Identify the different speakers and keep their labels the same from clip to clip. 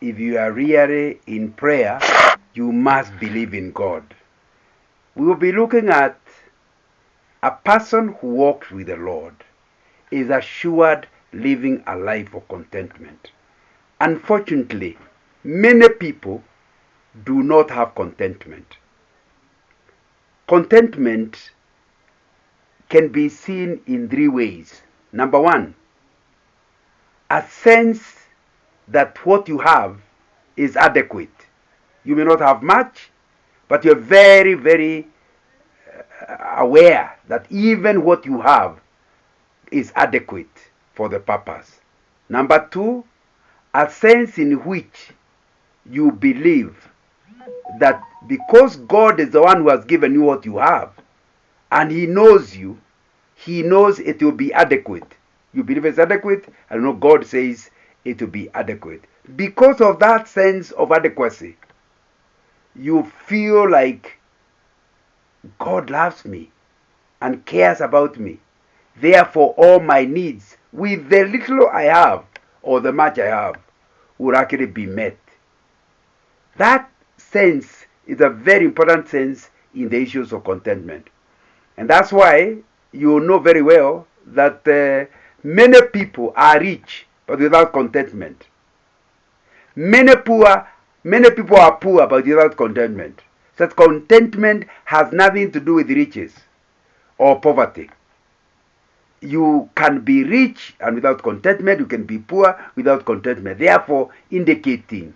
Speaker 1: if you are really in prayer, you must believe in God. We will be looking at a person who walks with the Lord is assured living a life of contentment. Unfortunately, many people do not have contentment. Contentment can be seen in three ways. Number one, a sense that what you have is adequate. You may not have much, but you're very, very aware that even what you have is adequate for the purpose. Number two, a sense in which you believe that because God is the one who has given you what you have, and He knows you, He knows it will be adequate. You believe it's adequate, and know God says it will be adequate. Because of that sense of adequacy, you feel like God loves me and cares about me. Therefore, all my needs, with the little I have or the much I have, will actually be met. That sense is a very important sense in the issues of contentment. And that's why you know very well that many people are rich but without contentment. Many people are poor but without contentment. So contentment has nothing to do with riches or poverty. You can be rich and without contentment. You can be poor without contentment. Therefore, indicating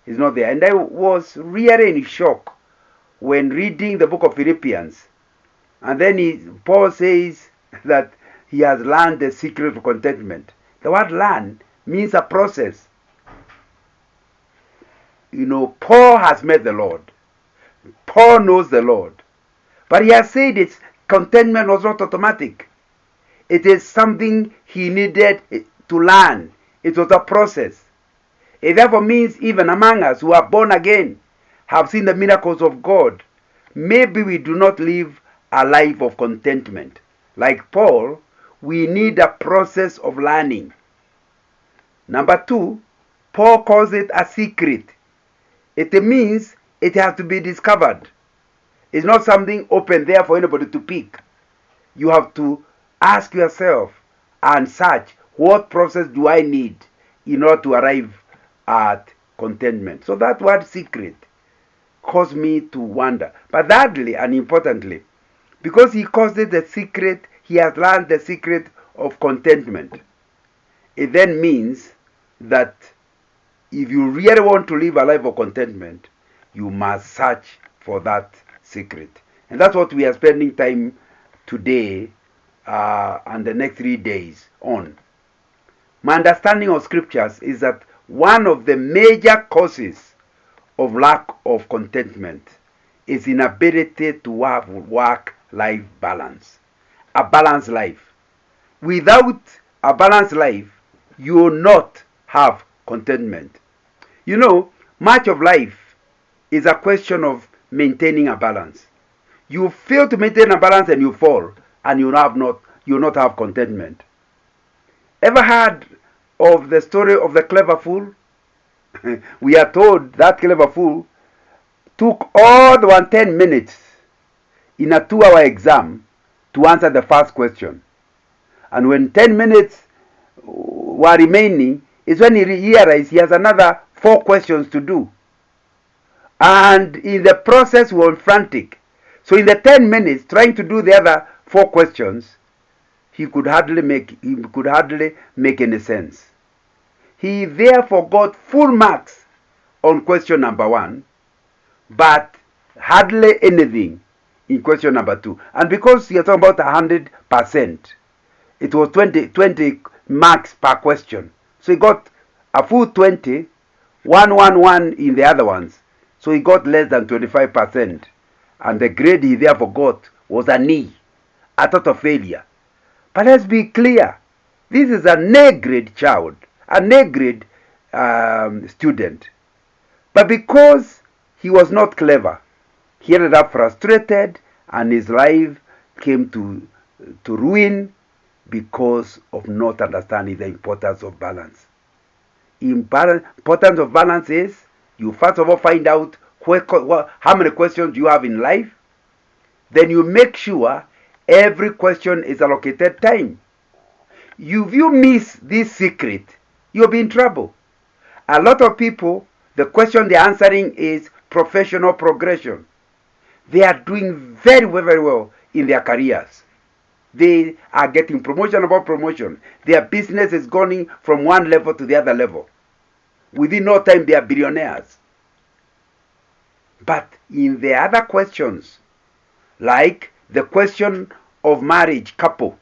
Speaker 1: is not there. And I was really in shock when reading the book of Philippians. And then Paul says that he has learned the secret of contentment. The word learn means a process. Paul has met the Lord. Paul knows the Lord. But he has said contentment was not automatic. It is something he needed to learn. It was a process. It therefore means even among us who are born again, have seen the miracles of God, maybe we do not live a life of contentment. Like Paul, we need a process of learning. Number two, Paul calls it a secret. It means it has to be discovered. It's not something open there for anybody to pick. You have to ask yourself and search, what process do I need in order to arrive at contentment? So that word secret caused me to wonder. But thirdly and importantly, because he calls it the secret, he has learned the secret of contentment. It then means that if you really want to live a life of contentment, you must search for that secret. And that's what we are spending time today and the next 3 days on. My understanding of scriptures is that one of the major causes of lack of contentment is inability to have work-life balance. A balanced life. Without a balanced life, you will not have contentment. Much of life is a question of maintaining a balance. You fail to maintain a balance and you fall, and you will not have contentment. Ever heard of the story of the clever fool? We are told that clever fool took all the 110 minutes in a 2-hour exam to answer the first question. And when 10 minutes were remaining, is when he realized he has another 4 questions to do. And in the process, he was frantic. So in the 10 minutes, trying to do the other 4 questions, he could hardly make any sense. He therefore got full marks on question number 1, but hardly anything in question number 2. And because you're talking about 100%, it was 20 marks per question. So he got a full 20, 1 in the other ones. So he got less than 25%. And the grade he therefore got was an E, a total failure. But let's be clear, this is an A grade child, an A grade student. But because he was not clever, he ended up frustrated and his life came to ruin because of not understanding the importance of balance. Importance of balance is you first of all find out how many questions you have in life. Then you make sure every question is allocated time. If you miss this secret, you'll be in trouble. A lot of people, the question they're answering is professional progression. They are doing very, very well in their careers. They are getting promotion above promotion. Their business is going from one level to the other level. Within no time, they are billionaires. But in the other questions, like the question of marriage, couple,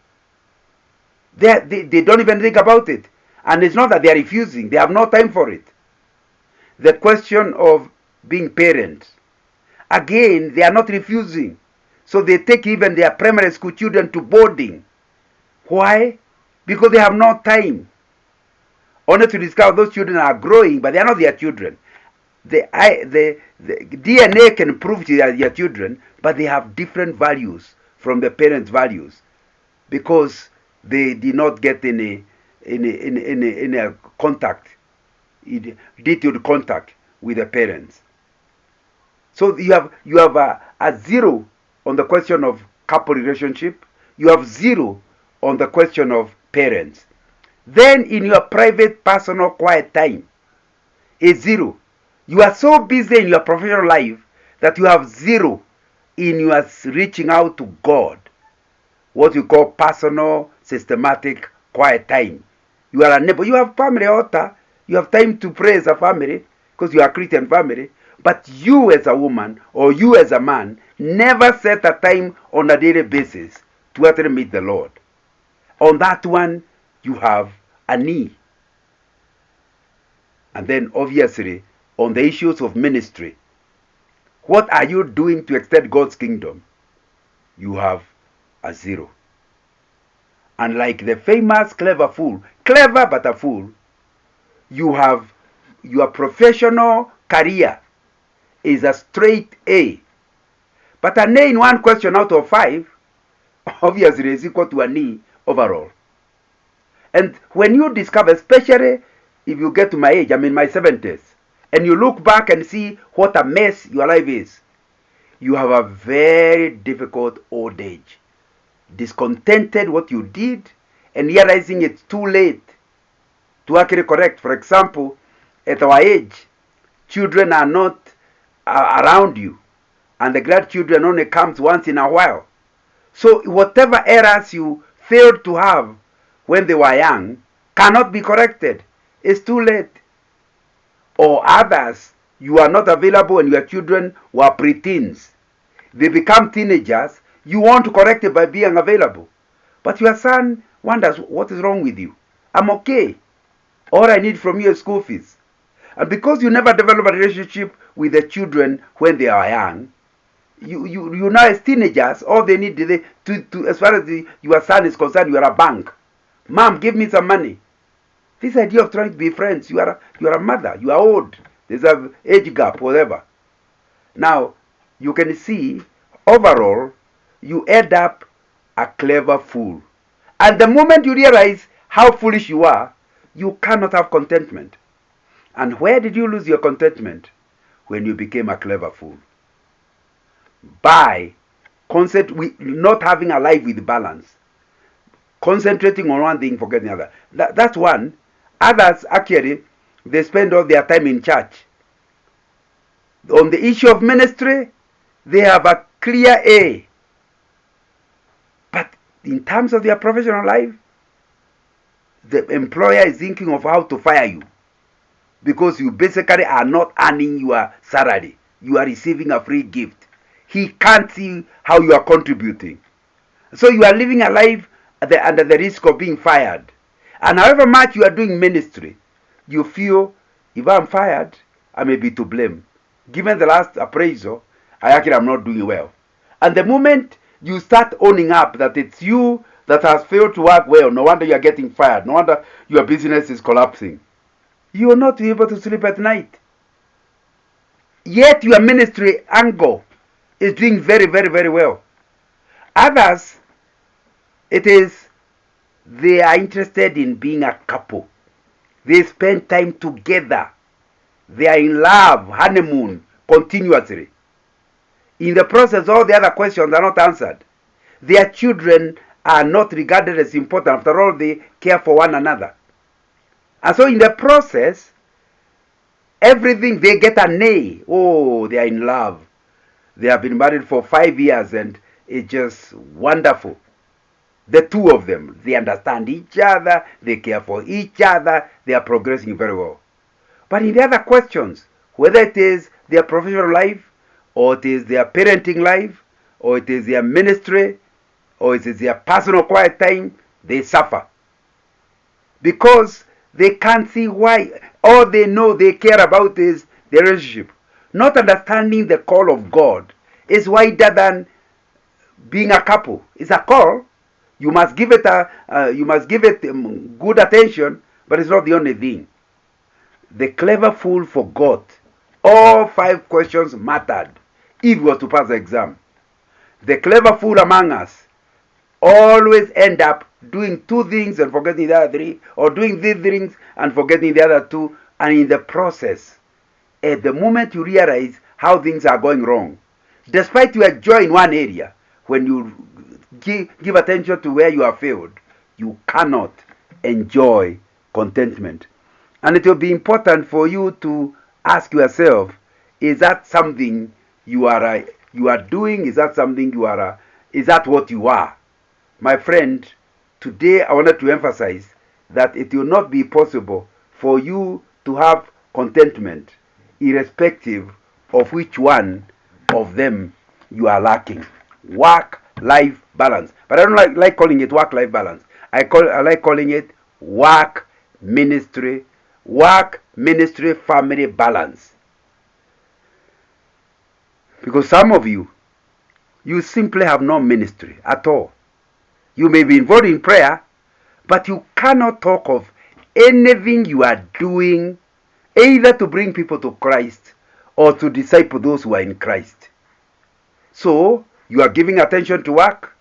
Speaker 1: they don't even think about it. And it's not that they are refusing, they have no time for it. The question of being parents, again, they are not refusing. So they take even their primary school children to boarding. Why? Because they have no time. Only to discover those children are growing, but they are not their children. The DNA can prove they are their children, but they have different values from the parents' values because they did not get any contact, detailed contact with the parents. So you have a zero on the question of couple relationship. You have zero on the question of parents. Then in your private, personal, quiet time, a zero. You are so busy in your professional life that you have zero in your reaching out to God. What you call personal, systematic, quiet time. You are unable. You have family altar. You have time to pray as a family because you are a Christian family. But you as a woman or you as a man never set a time on a daily basis to actually meet the Lord. On that one, you have a need. And then obviously, on the issues of ministry, what are you doing to extend God's kingdom? You have a zero. And like the famous clever fool, clever but a fool, you have your professional career is a straight A. But an A in one question out of 5 obviously is equal to an E overall. And when you discover, especially if you get to my age, I'm in my 70s, and you look back and see what a mess your life is, you have a very difficult old age. Discontented what you did and realizing it's too late to actually correct. For example, at our age, children are not around you, and the grandchildren only comes once in a while. So whatever errors you failed to have when they were young cannot be corrected. It's too late. Or others, you are not available when your children were preteens. They become teenagers. You want to correct it by being available. But your son wonders, what is wrong with you? I'm okay. All I need from you is school fees. And because you never develop a relationship with the children when they are young, you now as teenagers, all they need to as far as your son is concerned, you are a bank. Mom, give me some money. This idea of trying to be friends, you are a mother, you are old, there's an age gap, whatever. Now, you can see, overall, you end up a clever fool. And the moment you realize how foolish you are, you cannot have contentment. And where did you lose your contentment? When you became a clever fool. By not having a life with balance. Concentrating on one thing, forgetting the other. That's one. Others, actually, they spend all their time in church. On the issue of ministry, they have a clear A. But in terms of their professional life, the employer is thinking of how to fire you. Because you basically are not earning your salary. You are receiving a free gift. He can't see how you are contributing. So you are living a life under the risk of being fired. And however much you are doing ministry, you feel, if I'm fired, I may be to blame. Given the last appraisal, I actually am not doing well. And the moment you start owning up that it's you that has failed to work well, no wonder you are getting fired, no wonder your business is collapsing, you will not be able to sleep at night. Yet your ministry angle is doing very, very, very well. Others, it is they are interested in being a couple. They spend time together. They are in love, honeymoon, continuously. In the process, all the other questions are not answered. Their children are not regarded as important. After all, they care for one another. And so in the process, everything, they get a nay. Oh, they are in love. They have been married for 5 years and it's just wonderful. The two of them, they understand each other, they care for each other, they are progressing very well. But in the other questions, whether it is their professional life, or it is their parenting life, or it is their ministry, or it is their personal quiet time, they suffer. Because they can't see why. All they know they care about is the relationship. Not understanding the call of God is wider than being a couple. It's a call. You must give it good attention, but it's not the only thing. The clever fool forgot all 5 questions mattered if he was to pass the exam. The clever fool among us always end up doing 2 things and forgetting the other 3, or doing these things and forgetting the other 2, and in the process, at the moment you realize how things are going wrong, despite you enjoy in one area, when you give attention to where you have failed, you cannot enjoy contentment. And it will be important for you to ask yourself, is that something you are doing? Is that something is that what you are? My friend, today I wanted to emphasize that it will not be possible for you to have contentment irrespective of which one of them you are lacking. Work-life balance. But I don't like calling it work-life balance. I like calling it work-ministry family balance. Because some of you simply have no ministry at all. You may be involved in prayer, but you cannot talk of anything you are doing either to bring people to Christ or to disciple those who are in Christ. So, you are giving attention to work,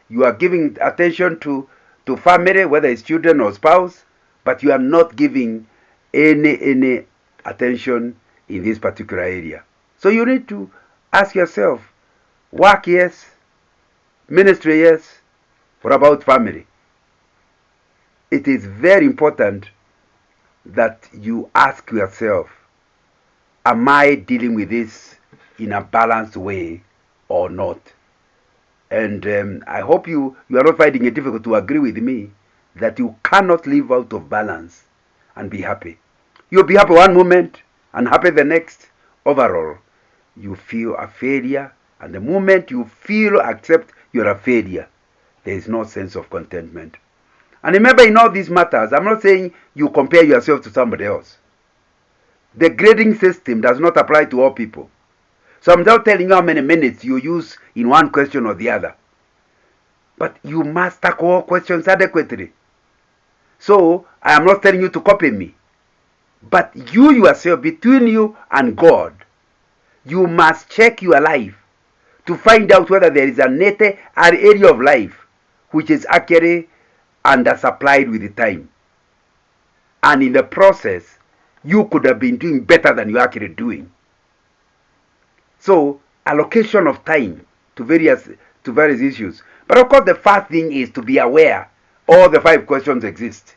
Speaker 1: you are giving attention to family, whether it's children or spouse, but you are not giving any attention in this particular area. So you need to ask yourself, work yes, ministry yes, what about family? It is very important that you ask yourself, am I dealing with this in a balanced way or not? And I hope you are not finding it difficult to agree with me that you cannot live out of balance and be happy. You'll be happy one moment and happy the next. Overall, you feel a failure, and the moment you accept you're a failure, there is no sense of contentment. And remember, in all these matters, I'm not saying you compare yourself to somebody else. The grading system does not apply to all people. So I'm not telling you how many minutes you use in one question or the other. But you must tackle all questions adequately. So I am not telling you to copy me. But you yourself, between you and God, you must check your life to find out whether there is an area of life which is actually undersupplied with the time. And in the process, you could have been doing better than you're actually doing. So, allocation of time to various issues. But of course, the first thing is to be aware all the 5 questions exist.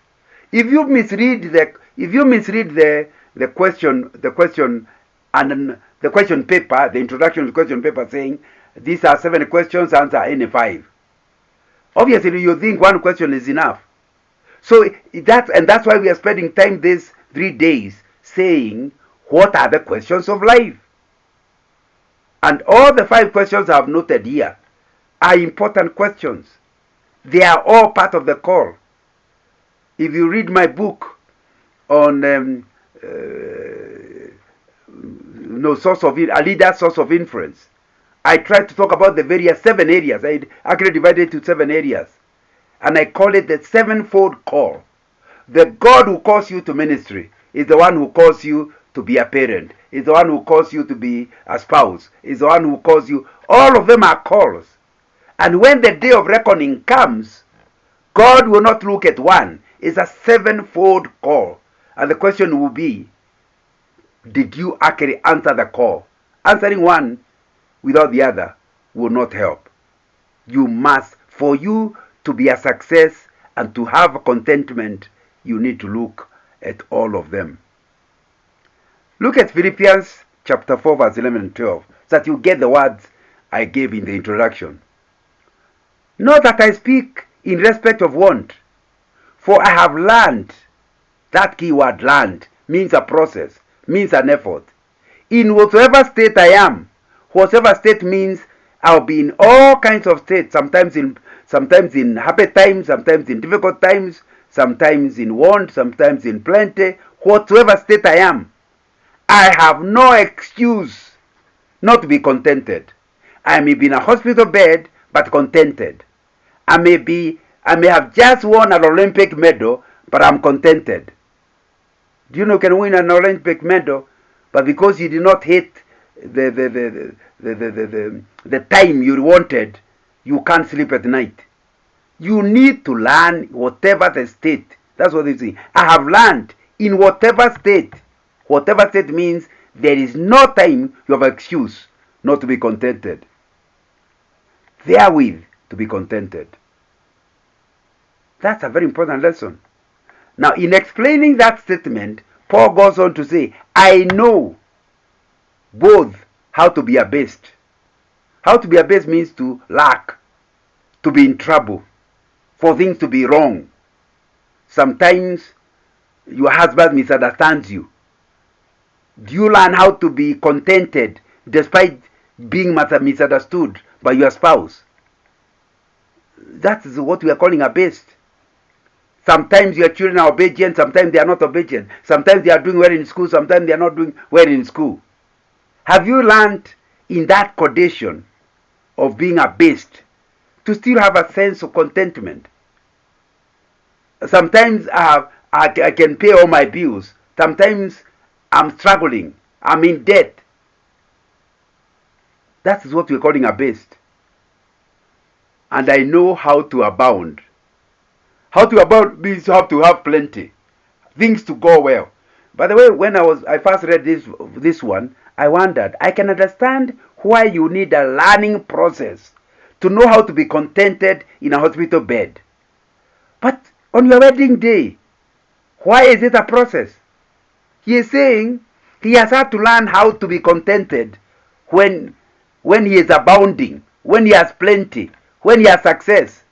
Speaker 1: If you misread the question and the question paper, the introduction to the question paper saying these are 7 questions, answer any 5. Obviously, you think one question is enough. So that's why we are spending time these 3 days saying what are the questions of life. And all the 5 questions I have noted here are important questions. They are all part of the call. If you read my book on a leader's source of influence, I try to talk about the various 7 areas. I actually divided it into 7 areas. And I call it the 7-fold call. The God who calls you to ministry is the one who calls you to be a parent, is the one who calls you to be a spouse, is the one who calls you. All of them are calls. And when the day of reckoning comes, God will not look at one. It's a 7-fold call. And the question will be, did you actually answer the call? Answering one without the other will not help. You must, for you to be a success and to have contentment, you need to look at all of them. Look at Philippians chapter 4 verse 11 and 12 so that you get the words I gave in the introduction. Not that I speak in respect of want, for I have learned. That key word learned means a process, means an effort. In whatever state I am, whatever state means I'll be in all kinds of states, sometimes in happy times, sometimes in difficult times, sometimes in want, sometimes in plenty. Whatever state I am, I have no excuse not to be contented. I may be in a hospital bed, but contented. I may have just won an Olympic medal, but I'm contented. Do you know you can win an Olympic medal, but because you did not hit the time you wanted, you can't sleep at night. You need to learn whatever the state. That's what they say. I have learned in whatever state. Whatever state means there is no time you have an excuse not to be contented. Therewith to be contented. That's a very important lesson. Now, in explaining that statement, Paul goes on to say, I know both how to be abased. How to be abased means to lack, to be in trouble, for things to be wrong. Sometimes your husband misunderstands you. Do you learn how to be contented despite being misunderstood by your spouse? That is what we are calling abased. Sometimes your children are obedient, sometimes they are not obedient. Sometimes they are doing well in school, sometimes they are not doing well in school. Have you learned in that condition of being abased to still have a sense of contentment? Sometimes I can pay all my bills. Sometimes I'm struggling. I'm in debt. That is what we're calling abased. And I know how to abound. How to abound means you have to have plenty. Things to go well. By the way, when I first read this one, I wondered, I can understand why you need a learning process to know how to be contented in a hospital bed. But on your wedding day, why is it a process? He is saying he has had to learn how to be contented when he is abounding, when he has plenty, when he has success.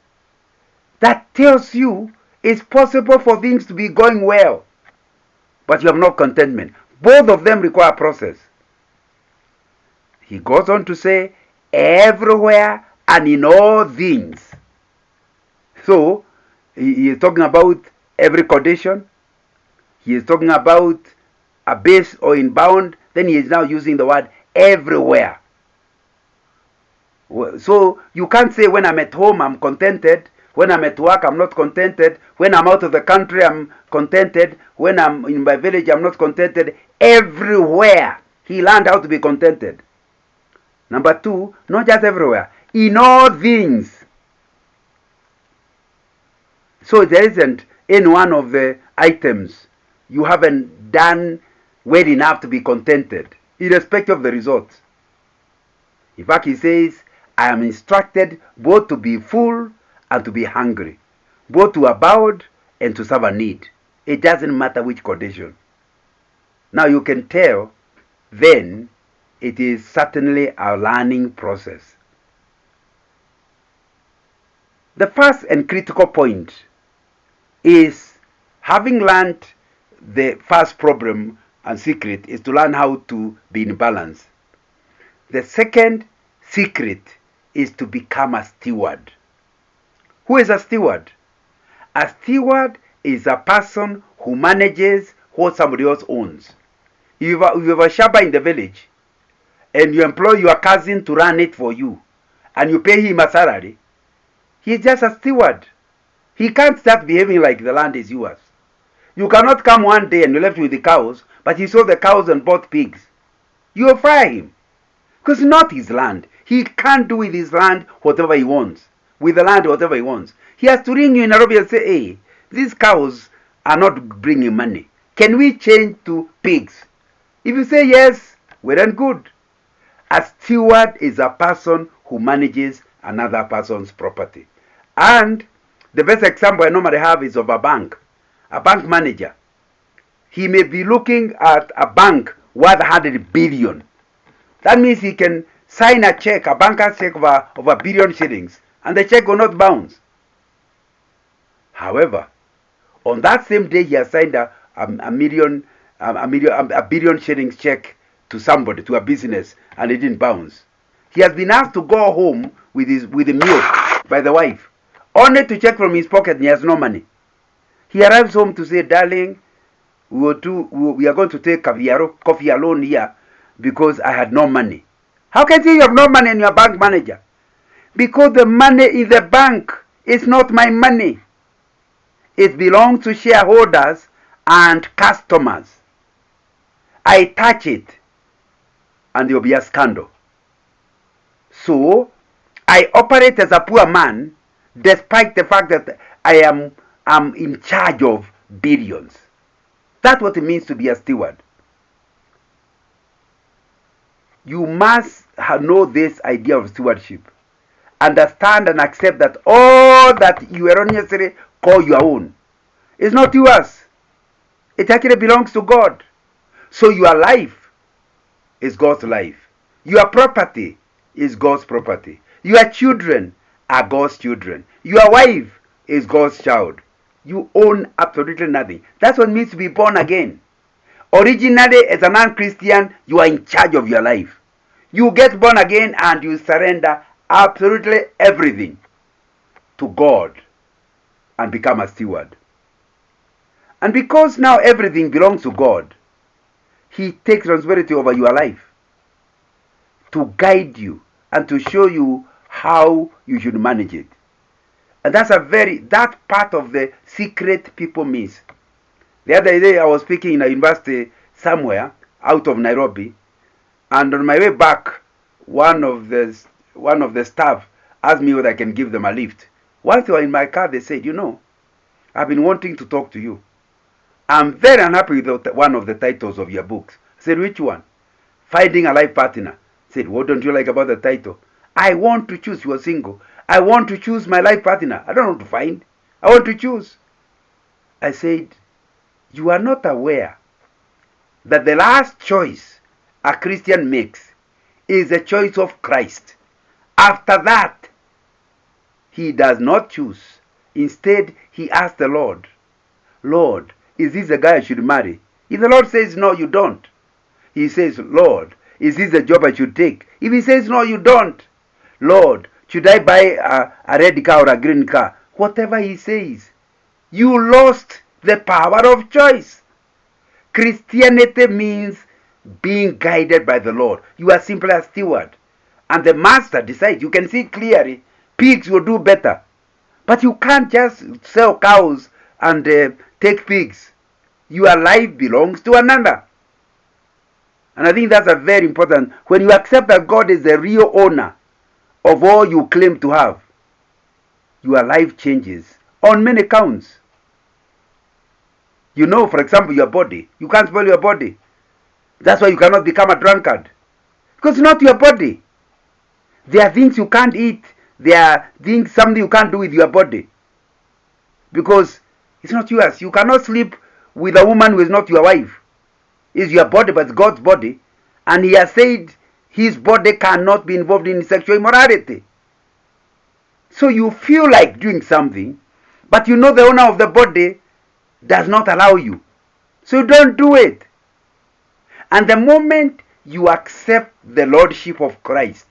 Speaker 1: That tells you it's possible for things to be going well, but you have no contentment. Both of them require a process. He goes on to say, everywhere and in all things. So, he is talking about every condition. He is talking about abased or inbound. Then he is now using the word everywhere. So, you can't say when I'm at home, I'm contented. When I'm at work, I'm not contented. When I'm out of the country, I'm contented. When I'm in my village, I'm not contented. Everywhere, he learned how to be contented. Number two, not just everywhere, in all things. So there isn't any one of the items you haven't done well enough to be contented, irrespective of the results. In fact, he says, I am instructed both to be full and to be hungry, both to abound and to serve a need. It doesn't matter which condition. Now you can tell then it is certainly a learning process. The first and critical point is, having learned the first problem and secret, is to learn how to be in balance. The second secret is to become a steward. Who is a steward? A steward is a person who manages what somebody else owns. If you have a shamba in the village and you employ your cousin to run it for you and you pay him a salary, he's just a steward. He can't start behaving like the land is yours. You cannot come one day and you're left with the cows, but he sold the cows and bought pigs. You will fire him because it's not his land. He can't do with his land whatever he wants. With the land, whatever he wants. He has to ring you in Nairobi and say, hey, these cows are not bringing money. Can we change to pigs? If you say yes, well and good. A steward is a person who manages another person's property. And the best example I normally have is of a bank manager. He may be looking at a bank worth 100 billion. That means he can sign a check, a banker's check of a billion shillings, and the check will not bounce. However, on that same day, he has signed a billion shillings check to somebody, to a business, and it didn't bounce. He has been asked to go home with the milk by the wife, only to check from his pocket and he has no money. He arrives home to say, darling, we are going to take coffee alone here because I had no money. How can you have no money and you're a bank manager? Because the money in the bank is not my money. It belongs to shareholders and customers. I touch it and there will be a scandal. So, I operate as a poor man despite the fact that I am in charge of billions. That's what it means to be a steward. You must know this idea of stewardship. Understand and accept that all that you erroneously call your own is not yours. It actually belongs to God. So your life is God's life. Your property is God's property. Your children are God's children. Your wife is God's child. You own absolutely nothing. That's what it means to be born again. Originally, as a non-Christian, you are in charge of your life. You get born again and you surrender absolutely everything to God and become a steward. And because now everything belongs to God, He takes responsibility over your life to guide you and to show you how you should manage it. And that part of the secret people miss. The other day I was speaking in a university somewhere out of Nairobi, and on my way back, one of the staff asked me whether I can give them a lift. Whilst they were in my car, they said, I've been wanting to talk to you. I'm very unhappy with one of the titles of your books. I said, which one? Finding a life partner. I said, what don't you like about the title? I want to choose. You are single. I want to choose my life partner. I don't want to find. I want to choose. I said, you are not aware that the last choice a Christian makes is the choice of Christ. After that, he does not choose. Instead, he asks the Lord, Lord, is this the guy I should marry? If the Lord says, no, you don't, he says, Lord, is this the job I should take? If he says, no, you don't, Lord, should I buy a red car or a green car? Whatever he says, you lost the power of choice. Christianity means being guided by the Lord. You are simply a steward. And the master decides. You can see clearly, pigs will do better. But you can't just sell cows and take pigs. Your life belongs to another. And I think that's a very important. When you accept that God is the real owner of all you claim to have, your life changes on many counts. For example, your body. You can't spoil your body. That's why you cannot become a drunkard. Because it's not your body. There are things you can't eat. There are something you can't do with your body. Because it's not yours. You cannot sleep with a woman who is not your wife. It's your body, but it's God's body. And He has said His body cannot be involved in sexual immorality. So you feel like doing something, but the owner of the body does not allow you. So you don't do it. And the moment you accept the Lordship of Christ,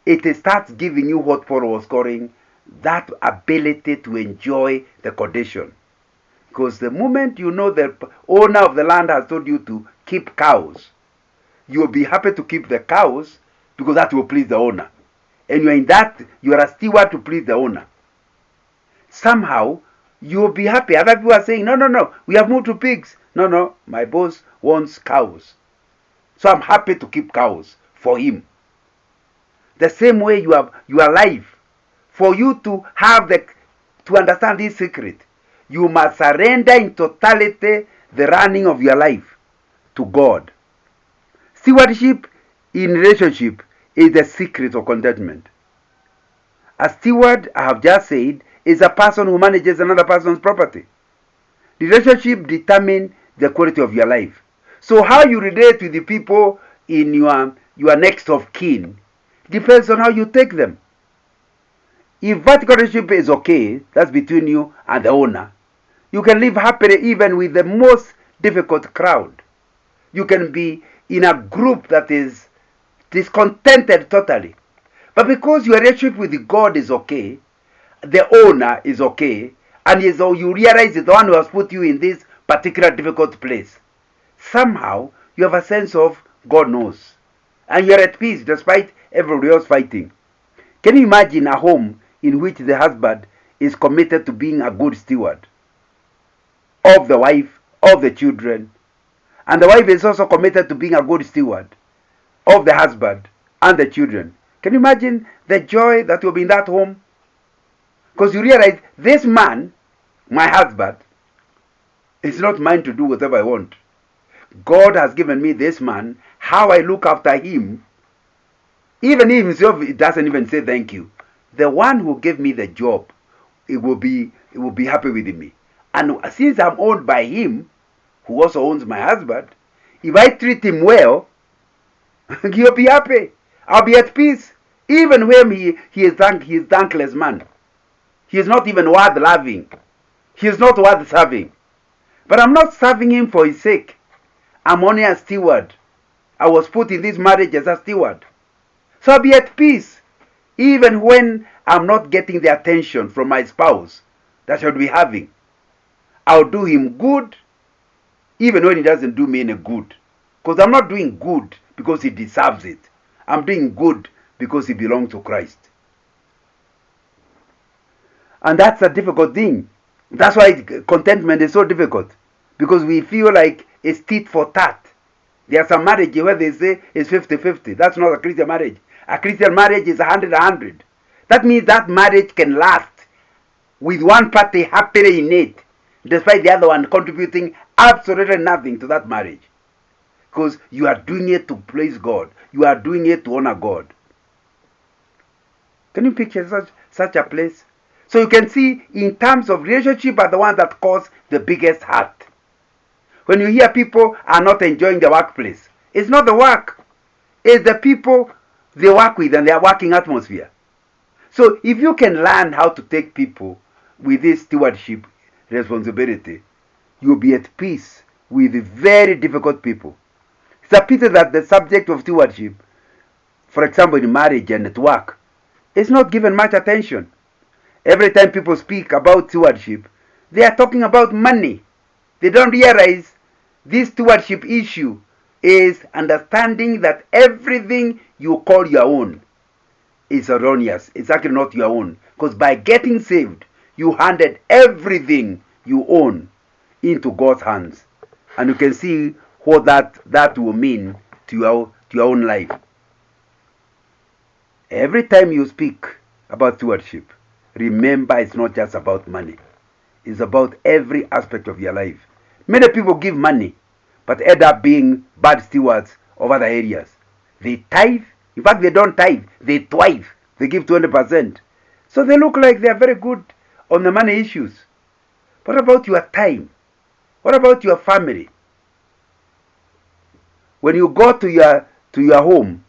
Speaker 1: it starts giving you what Paul was calling that ability to enjoy the condition. Because the moment the owner of the land has told you to keep cows, you'll be happy to keep the cows because that will please the owner. And you are a steward to please the owner. Somehow, you'll be happy. Other people are saying, no, we have moved to pigs. No, my boss wants cows. So I'm happy to keep cows for him. The same way you have your life. For you to understand this secret, you must surrender in totality the running of your life to God. Stewardship in relationship is the secret of contentment. A steward, I have just said, is a person who manages another person's property. Relationship determines the quality of your life. So how you relate with the people in your next of kin depends on how you take them. If vertical relationship is okay, that's between you and the owner, you can live happily even with the most difficult crowd. You can be in a group that is discontented totally. But because your relationship with God is okay, the owner is okay, and you realize it's the one who has put you in this particular difficult place, somehow you have a sense of God knows. And you're at peace despite everybody else fighting. Can you imagine a home in which the husband is committed to being a good steward of the wife, of the children, and the wife is also committed to being a good steward of the husband and the children? Can you imagine the joy that will be in that home? Because you realize this man, my husband, is not mine to do whatever I want. God has given me this man. How I look after him, even he himself doesn't even say thank you. The one who gave me the job, it will be happy with me. And since I'm owned by him, who also owns my husband, if I treat him well, he'll be happy. I'll be at peace. Even when he is thankless man. He is not even worth loving. He is not worth serving. But I'm not serving him for his sake. I'm only a steward. I was put in this marriage as a steward. So I'll be at peace. Even when I'm not getting the attention from my spouse that I should be having. I'll do him good, even when he doesn't do me any good. Because I'm not doing good because he deserves it. I'm doing good because he belongs to Christ. And that's a difficult thing. That's why contentment is so difficult. Because we feel like it's tit for tat. There are some marriages where they say it's 50-50. That's not a Christian marriage. A Christian marriage is 100-100. That means that marriage can last with one party happily in it, despite the other one contributing absolutely nothing to that marriage. Because you are doing it to please God. You are doing it to honor God. Can you picture such a place? So you can see, in terms of relationship, are the ones that cause the biggest hurt. When you hear people are not enjoying the workplace, it's not the work. It's the people they work with and their working atmosphere. So if you can learn how to take people with this stewardship responsibility, you'll be at peace with very difficult people. It's a pity that the subject of stewardship, for example in marriage and at work, is not given much attention. Every time people speak about stewardship, they are talking about money. They don't realize this stewardship issue is understanding that everything you call your own is erroneous. It's actually not your own. Because by getting saved, you handed everything you own into God's hands. And you can see what that will mean to your own life. Every time you speak about stewardship, remember it's not just about money. It's about every aspect of your life. Many people give money, but end up being bad stewards of other areas. They tithe. In fact, they don't tithe. They tithe. They give 20%. So they look like they are very good on the money issues. What about your time? What about your family? When you go to your home,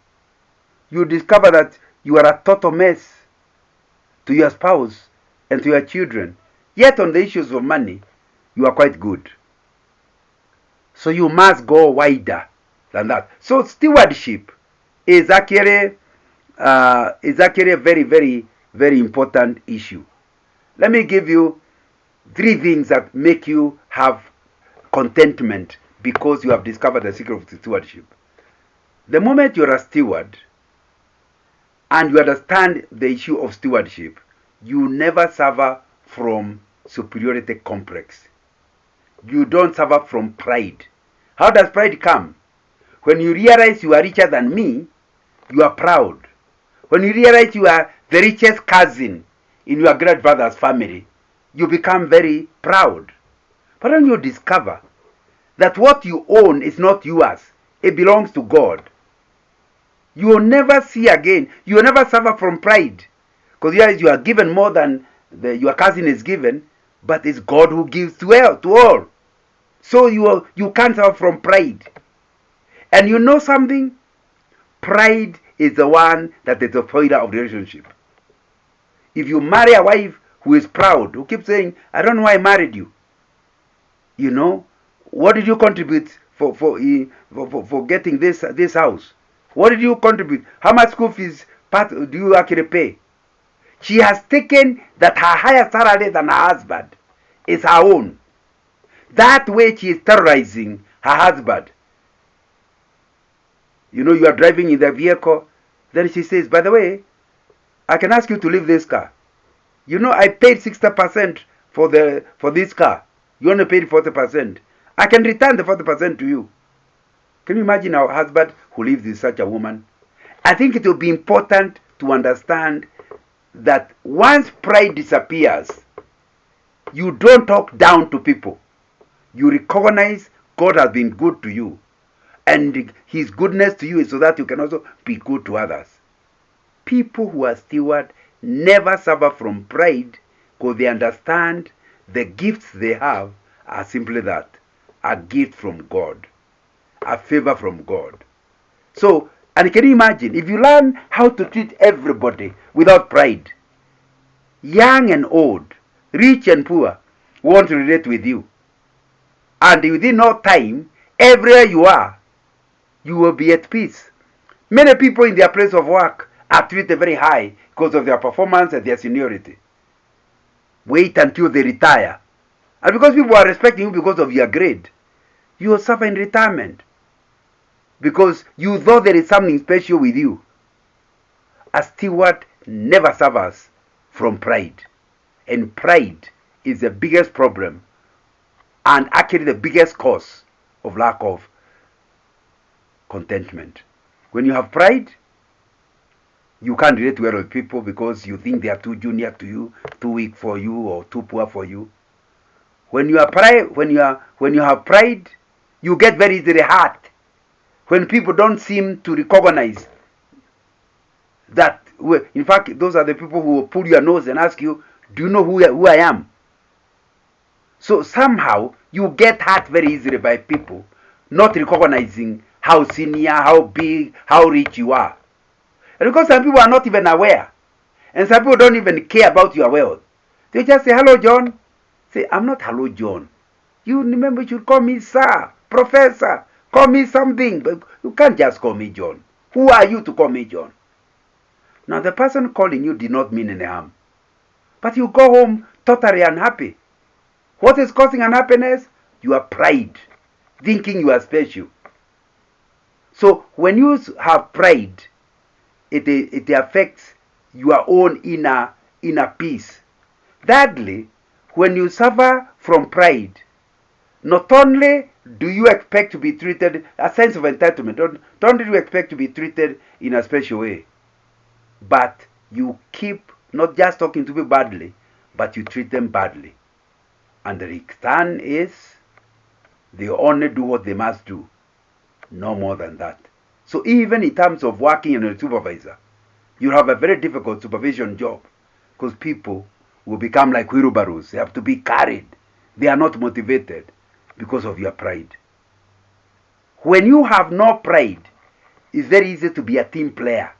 Speaker 1: you discover that you are a total mess to your spouse and to your children. Yet on the issues of money, you are quite good. So you must go wider than that. So stewardship is actually a very, very, very important issue. Let me give you 3 things that make you have contentment because you have discovered the secret of stewardship. The moment you're a steward and you understand the issue of stewardship, you never suffer from superiority complex. You don't suffer from pride. How does pride come? When you realize you are richer than me, you are proud. When you realize you are the richest cousin in your great brother's family, you become very proud. But when you discover that what you own is not yours. It belongs to God. You will never see again. You will never suffer from pride. Because yes, you are given more than your cousin is given, but it's God who gives to all. So you can't suffer from pride. And you know something? Pride is the one that is the spoiler of the relationship. If you marry a wife who is proud, who keeps saying, I don't know why I married you. You know, what did you contribute for getting this house? What did you contribute? How much school fees do you actually pay? She has taken that her higher salary than her husband is her own. That way she is terrorizing her husband. You know, you are driving in the vehicle, then she says, by the way, I can ask you to leave this car. You know, I paid 60% for this car. You only paid 40%. I can return the 40% to you. Can you imagine our husband who lives with such a woman? I think it will be important to understand that once pride disappears, you don't talk down to people. You recognize God has been good to you. And His goodness to you is so that you can also be good to others. People who are steward never suffer from pride because they understand the gifts they have are simply that, a gift from God, a favor from God. So, and can you imagine, if you learn how to treat everybody without pride, young and old, rich and poor, want to relate with you. And within no time, everywhere you are, you will be at peace. Many people in their place of work are treated very high because of their performance and their seniority. Wait until they retire. And because people are respecting you because of your grade, you will suffer in retirement. Because you thought there is something special with you. A steward never suffers from pride. And pride is the biggest problem and actually the biggest cause of lack of contentment. When you have pride, you can't relate well with people because you think they are too junior to you, too weak for you, or too poor for you. When you have pride, you get very easily hurt. When people don't seem to recognize that, in fact, those are the people who will pull your nose and ask you, do you know who I am? So somehow you get hurt very easily by people not recognizing how senior, how big, how rich you are. And because some people are not even aware, and some people don't even care about your wealth, they just say, hello, John. Say, I'm not hello, John. You remember you should call me sir, professor, call me something, but you can't just call me John. Who are you to call me John? Now the person calling you did not mean any harm, but you go home totally unhappy. What is causing unhappiness? Your pride, thinking you are special. So when you have pride, it affects your own inner peace. Thirdly, when you suffer from pride, not only do you expect to be treated, a sense of entitlement, don't you expect to be treated in a special way, but you keep not just talking to people badly, but you treat them badly. And the return is they only do what they must do, no more than that. So even in terms of working as a supervisor, you have a very difficult supervision job because people will become like wheelbarrows. They have to be carried. They are not motivated because of your pride. When you have no pride, it's very easy to be a team player.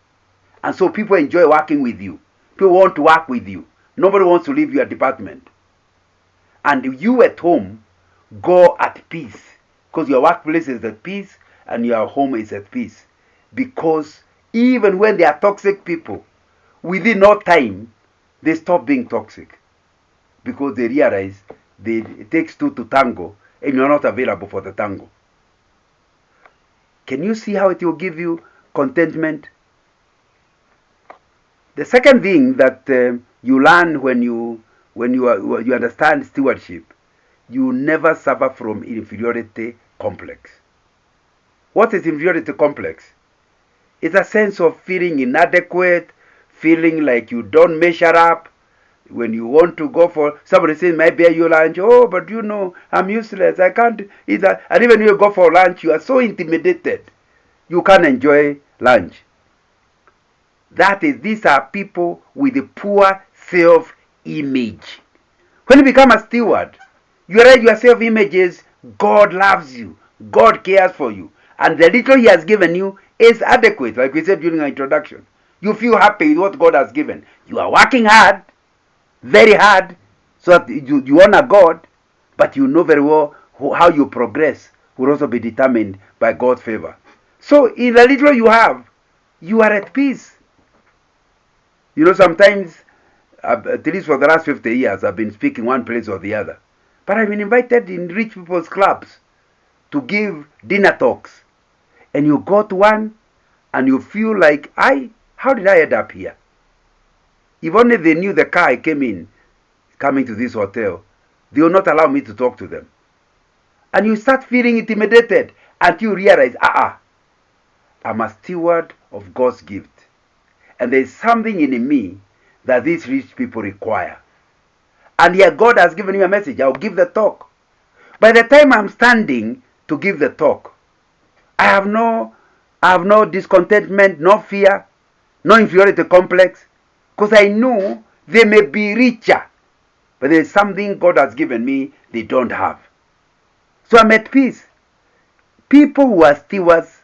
Speaker 1: And so people enjoy working with you. People want to work with you. Nobody wants to leave your department. And you at home go at peace because your workplace is at peace and your home is at peace. Because even when they are toxic people, within no time, they stop being toxic because they realize it takes two to tango and you're not available for the tango. Can you see how it will give you contentment? The second thing that you learn when you understand stewardship, you never suffer from inferiority complex. What is inferiority complex? It's a sense of feeling inadequate, feeling like you don't measure up, When you want to go for, somebody says, "May I buy you lunch?" "Oh, but you know, I'm useless. I can't eat that." And even when you go for lunch, you are so intimidated. You can't enjoy lunch. These are people with a poor self-image. When you become a steward, you realize your self-image is God loves you, God cares for you, and the little He has given you is adequate, like we said during our introduction. You feel happy with what God has given. You are working hard, very hard, so that you honor God, but you know very well how you progress will also be determined by God's favor. So in the little you have, you are at peace. You know, sometimes, at least for the last 50 years, I've been speaking one place or the other. But I've been invited in rich people's clubs to give dinner talks. And you go to one and you feel like, how did I end up here? If only they knew the car I coming to this hotel, they will not allow me to talk to them. And you start feeling intimidated until you realize, I'm a steward of God's gift. And there's something in me that these rich people require. And yet God has given me a message. I'll give the talk. By the time I'm standing to give the talk, I have no discontentment, no fear, no inferiority complex, because I know they may be richer, but there's something God has given me they don't have. So I'm at peace. People who are stewards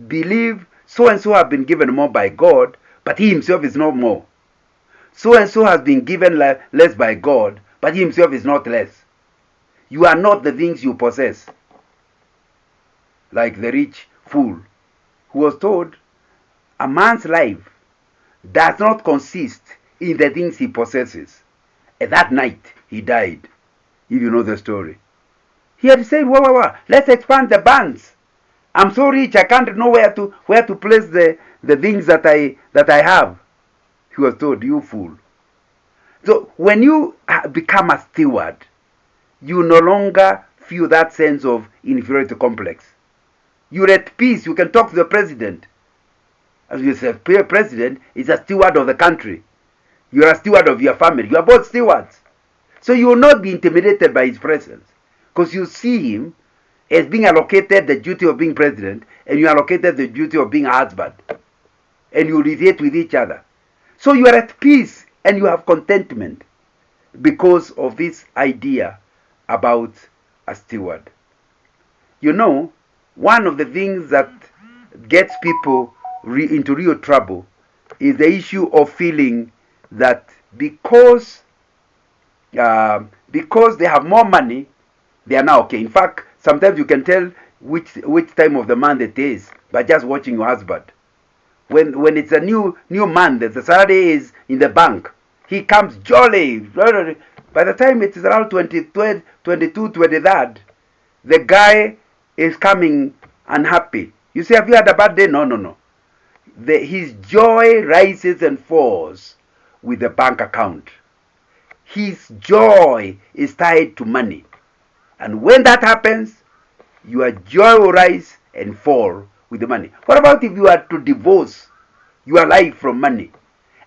Speaker 1: believe so and so have been given more by God, but he himself is not more. So and so has been given less by God, but he himself is not less. You are not the things you possess. Like the rich fool who was told, a man's life does not consist in the things he possesses. And that night he died, if you know the story. He had said, whoa, let's expand the bands. I'm so rich I can't know where to place the things that I have. He was told, you fool. So when you become a steward, you no longer feel that sense of inferiority complex. You're at peace. You can talk to the president. As you said, president is a steward of the country. You're a steward of your family. You are both stewards. So you will not be intimidated by his presence, because you see him as being allocated the duty of being president, and you allocated the duty of being a husband. And you relate with each other. So you are at peace and you have contentment because of this idea about a steward. You know, one of the things that gets people into real trouble is the issue of feeling that because they have more money, they are now okay. In fact, sometimes you can tell which time of the month it is by just watching your husband. When it's a new month, the salary is in the bank, he comes jolly. By the time it is around 22, 23rd, the guy is coming unhappy. You say, have you had a bad day? No. His joy rises and falls with the bank account. His joy is tied to money. And when that happens, your joy will rise and fall with the money. What about if you are to divorce your life from money?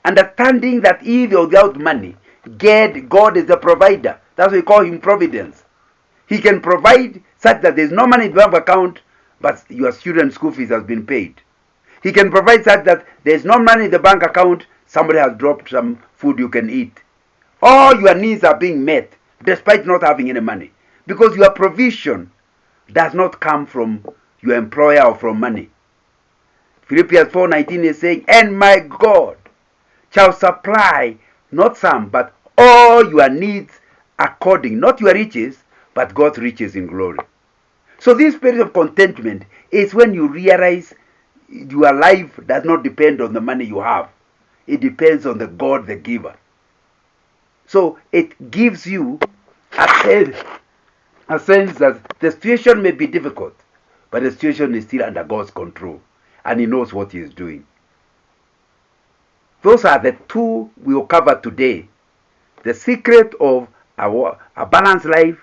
Speaker 1: Understanding that even without money, God is the provider. That's why we call him providence. He can provide such that there is no money in the bank account, but your student's school fees has been paid. He can provide such that there is no money in the bank account, somebody has dropped some food you can eat. All your needs are being met despite not having any money, because your provision does not come from your employer or from money. Philippians 4:19 is saying, and my God shall supply not some but all your needs according, not your riches, but God's riches in glory. So this spirit of contentment is when you realize your life does not depend on the money you have. It depends on the God, the giver. So it gives you a sense that the situation may be difficult, but the situation is still under God's control, and he knows what he is doing. Those are the two we will cover today. The secret of a balanced life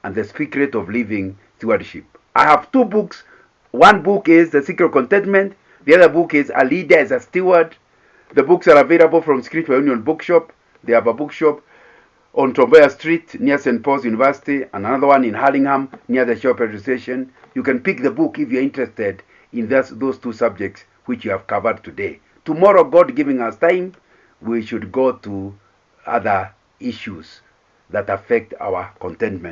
Speaker 1: and the secret of living stewardship. I have two books. One book is The Secret of Contentment. The other book is A Leader as a Steward. The books are available from Scripture Union Bookshop. They have a bookshop on Tomboya Street near St. Paul's University, and another one in Hurlingham near the Shore Petrol Station. You can pick the book if you're interested in those two subjects which you have covered today. Tomorrow, God giving us time, we should go to other issues that affect our contentment.